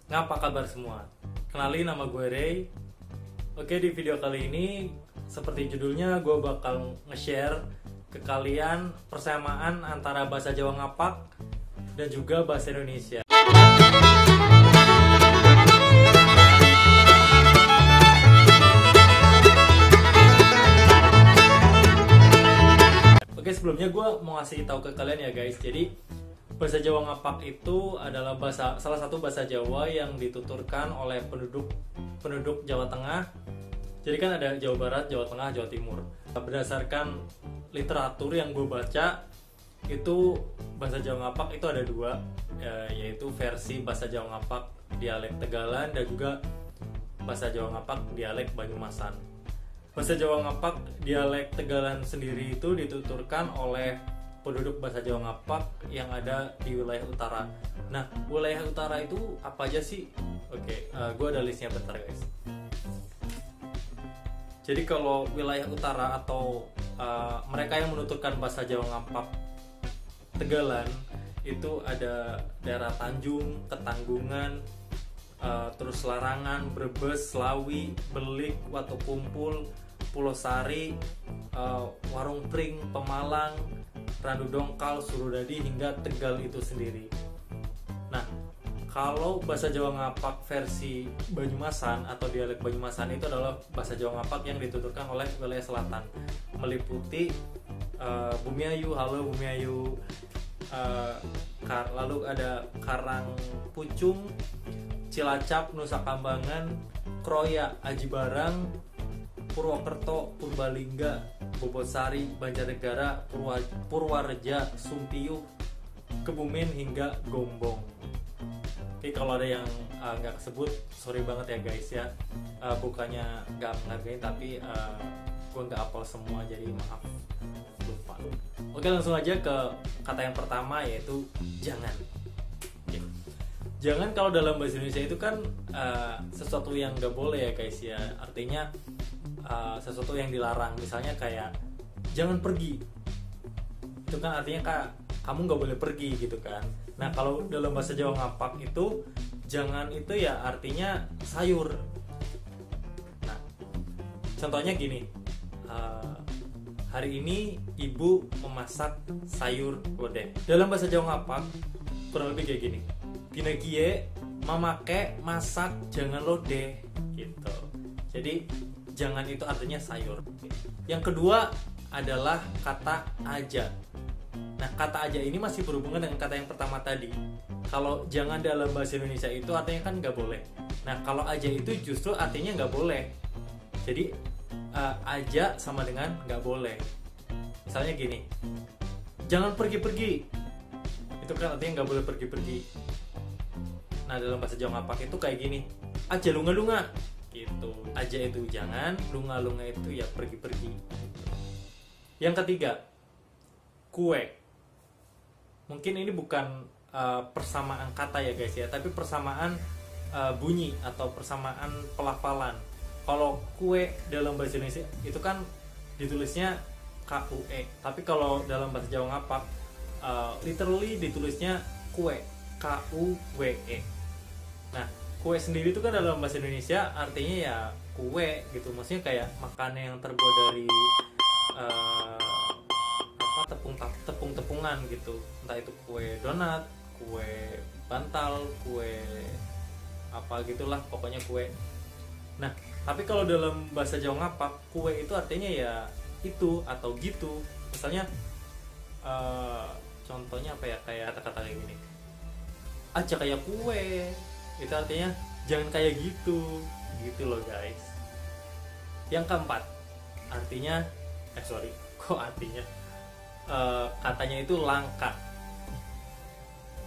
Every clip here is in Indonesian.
Ngapa kabar semua? Kenalin, nama gue Ray. Oke, di video kali ini seperti judulnya, gue bakal nge-share ke kalian persamaan antara bahasa Jawa Ngapak dan juga bahasa Indonesia. Oke, sebelumnya gue mau ngasih tahu ke kalian ya guys. Jadi bahasa Jawa Ngapak itu adalah salah satu bahasa Jawa yang dituturkan oleh penduduk Jawa Tengah. Jadi kan ada Jawa Barat, Jawa Tengah, Jawa Timur. Berdasarkan literatur yang gue baca, itu bahasa Jawa Ngapak itu ada dua, yaitu versi bahasa Jawa Ngapak dialek Tegalan dan juga bahasa Jawa Ngapak dialek Banyumasan. Bahasa Jawa Ngapak dialek Tegalan sendiri itu dituturkan oleh penduduk bahasa Jawa Ngapak yang ada di wilayah utara. Nah, wilayah utara itu apa aja sih? Oke, gue ada listnya bentar guys. Jadi kalau wilayah utara atau mereka yang menuturkan bahasa Jawa Ngapak Tegalan itu ada daerah Tanjung, Ketanggungan, terus Larangan, Brebes, Slawi, Belik, Watu Kumpul, Pulau Sari, Warung Pring, Pemalang, Randu Dongkal, Surudadi hingga Tegal itu sendiri. Nah, kalau bahasa Jawa Ngapak versi Banyumasan atau dialek Banyumasan itu adalah bahasa Jawa Ngapak yang dituturkan oleh wilayah selatan, meliputi Bumiayu, halo Bumiayu, lalu ada Karangpucung, Cilacap, Nusa Kambangan, Kroya, Aji Barang, Purwokerto, Purbalingga, Bobotsari, Banjarnegara, Purwareja, Sumpiyuh, Kebumen hingga Gombong. Oke, kalau ada yang nggak kesebut, sorry banget ya guys ya. Bukannya nggak menghargai, tapi gue nggak hafal semua, jadi maaf, lupa. Oke, langsung aja ke kata yang pertama, yaitu jangan. Oke. Jangan kalau dalam bahasa Indonesia itu kan sesuatu yang nggak boleh ya guys ya. Artinya sesuatu yang dilarang, misalnya kayak jangan pergi, itu kan artinya kamu nggak boleh pergi gitu kan. Nah, kalau dalam bahasa Jawa Ngapak itu jangan itu ya artinya sayur. Nah, contohnya gini, hari ini ibu memasak sayur lodeh. Dalam bahasa Jawa Ngapak kurang lebih kayak gini, dina kie mamake masak jangan lodeh gitu. Jadi jangan itu artinya sayur. Yang kedua adalah kata aja. Nah, kata aja ini masih berhubungan dengan kata yang pertama tadi. Kalau jangan dalam bahasa Indonesia itu artinya kan nggak boleh. Nah, kalau aja itu justru artinya nggak boleh. Jadi aja sama dengan nggak boleh. Misalnya gini, jangan pergi-pergi. Itu kan artinya nggak boleh pergi-pergi. Nah, dalam bahasa Jawa Ngapak itu kayak gini, aja lunga-lunga gitu. Aja itu jangan, lunga-lunga itu ya pergi-pergi. Yang ketiga, kue. Mungkin ini bukan persamaan kata ya guys ya, tapi persamaan bunyi atau persamaan pelafalan. Kalau kue dalam bahasa Indonesia itu kan ditulisnya KUE, tapi kalau dalam bahasa Jawa Ngapak literally ditulisnya kue, KUWE. Nah, kue sendiri itu kan dalam bahasa Indonesia artinya ya kue gitu, maksudnya kayak makanan yang terbuat dari tepung-tepungan gitu, entah itu kue donat, kue bantal, kue apa gitulah, pokoknya kue. Nah, tapi kalau dalam bahasa Jawa Ngapak kue itu artinya ya itu atau gitu. Misalnya contohnya apa ya, kayak kata-kata kayak gini, aja kayak kue, itu artinya jangan kayak gitu loh guys. Yang keempat artinya katanya itu langka.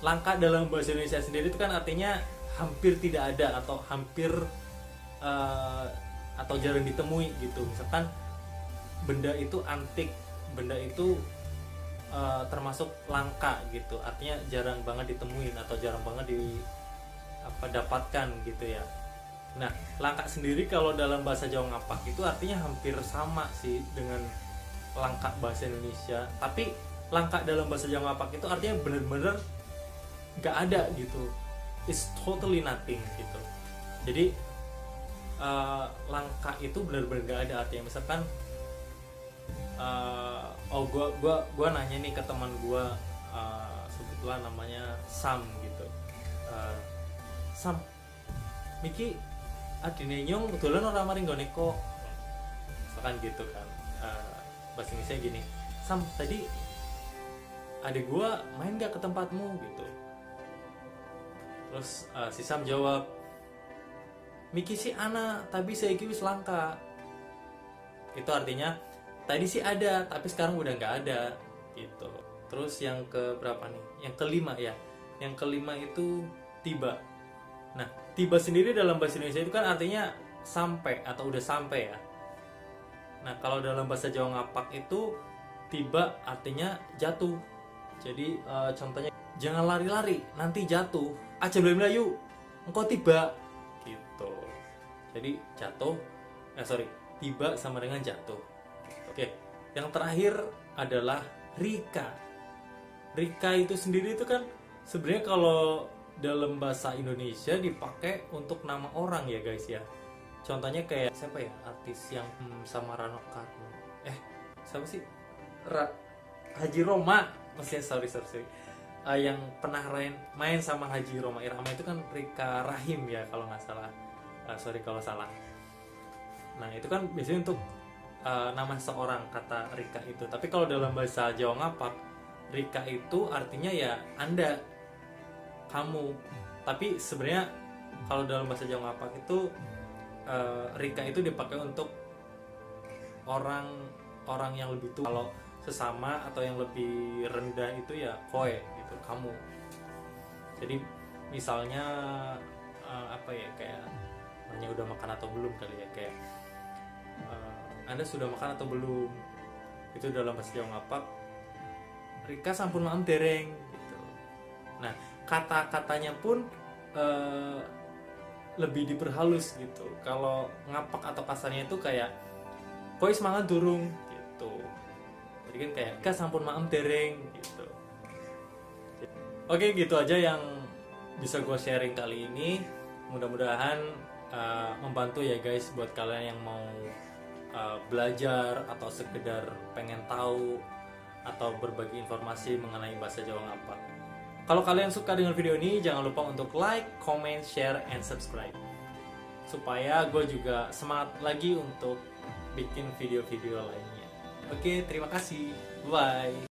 Langka dalam bahasa Indonesia sendiri itu kan artinya hampir tidak ada atau hampir atau jarang ditemui gitu. Misalkan benda itu antik, benda itu termasuk langka gitu, artinya jarang banget ditemuin atau jarang banget dapatkan gitu ya. Nah, langka sendiri kalau dalam bahasa Jawa Ngapak itu artinya hampir sama sih dengan langka bahasa Indonesia, tapi langka dalam bahasa Jawa Ngapak itu artinya bener-bener gak ada gitu. is totally nothing gitu. Jadi langka itu benar-benar gak ada artinya. Misalkan gua nanya nih ke teman gua, sebutlah namanya Sam gitu. Sam, Miki adine nyong dolan ora maring nggone kok. Misalkan gitu kan. Bahasa Indonesia gini, Sam, tadi adik gua main gak ke tempatmu gitu. Terus si Sam jawab, Miki sih ana, tapi saiki wis langka. Itu artinya tadi sih ada, tapi sekarang udah nggak ada gitu. Terus yang ke berapa nih? Yang kelima ya. Yang kelima itu tiba. Nah, tiba sendiri dalam bahasa Indonesia itu kan artinya sampai atau udah sampai ya. Nah, kalau dalam bahasa Jawa Ngapak itu tiba artinya jatuh. Jadi contohnya, jangan lari-lari, nanti jatuh. Aja belum yuk, engkau tiba gitu. Jadi jatuh, tiba sama dengan jatuh. Oke, yang terakhir adalah Rika. Rika itu sendiri itu kan sebenarnya kalau dalam bahasa Indonesia dipakai untuk nama orang ya guys ya. Contohnya kayak siapa ya artis yang sama Rano Karno? Siapa sih? Haji Roma. Maksudnya sorry. Yang pernah main sama Haji Roma Irama itu kan Rika Rahim ya kalau nggak salah. Sorry kalau salah. Nah itu kan biasanya untuk nama seorang, kata Rika itu. Tapi kalau dalam bahasa Jawa Ngapak, Rika itu artinya ya Anda, kamu. Tapi sebenarnya kalau dalam bahasa Jawa Ngapak itu Rika itu dipakai untuk orang yang lebih tua. Kalau sesama atau yang lebih rendah itu ya koe gitu, kamu. Jadi misalnya kayak nanya udah makan atau belum kali ya, kayak Anda sudah makan atau belum, itu dalam bahasa Jawa Ngapak Rika sampun maem dereng gitu. Nah kata-katanya pun lebih diperhalus gitu. Kalau ngapak atau kasarnya itu kayak kois mangan durung gitu. Jadi kan kayak Rika sampun maem dereng gitu. Oke, gitu aja yang bisa gue sharing kali ini. Mudah-mudahan membantu ya guys buat kalian yang mau belajar atau sekedar pengen tahu atau berbagi informasi mengenai bahasa Jawa Ngapak. Kalau kalian suka dengan video ini, jangan lupa untuk like, comment, share, and subscribe supaya gue juga semangat lagi untuk bikin video-video lainnya. Oke, terima kasih. Bye.